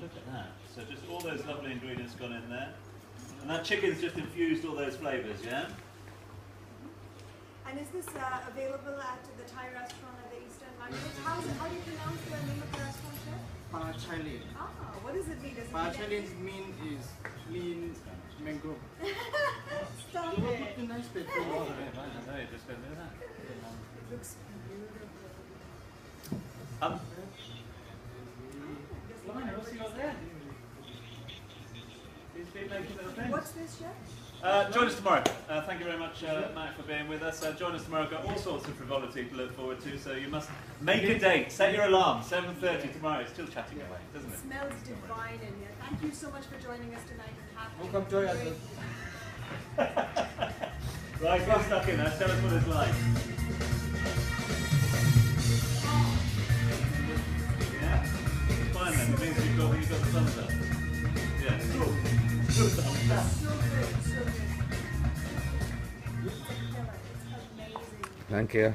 look at that. So just all those lovely ingredients gone in there. And that chicken's just infused all those flavours, yeah? And is this available at the Thai restaurant at the Eastern Market? How do you pronounce the name of the restaurant, chef? Parachali. Ah, what does it mean? Does it Parachali mean is clean mangrove. Stop You it. put the nice pepper. Oh, right, I know, you're just going to do that. It looks beautiful. What's this, chef? Join us tomorrow. Thank you very much, Matt, for being with us. Join us tomorrow. Got all sorts of frivolity to look forward to, so you must make a date. Set your alarm. 7:30 tomorrow. It's still chatting away, doesn't it? It smells divine in here. Thank you so much for joining us tonight. Welcome to us. Right, get stuck in. Tell us what it's like. Yeah? Fine then. It means you've got the thumbs up. Yeah. Cool. Good thumbs up. So good, so good. It's a killer. It's amazing. Thank you.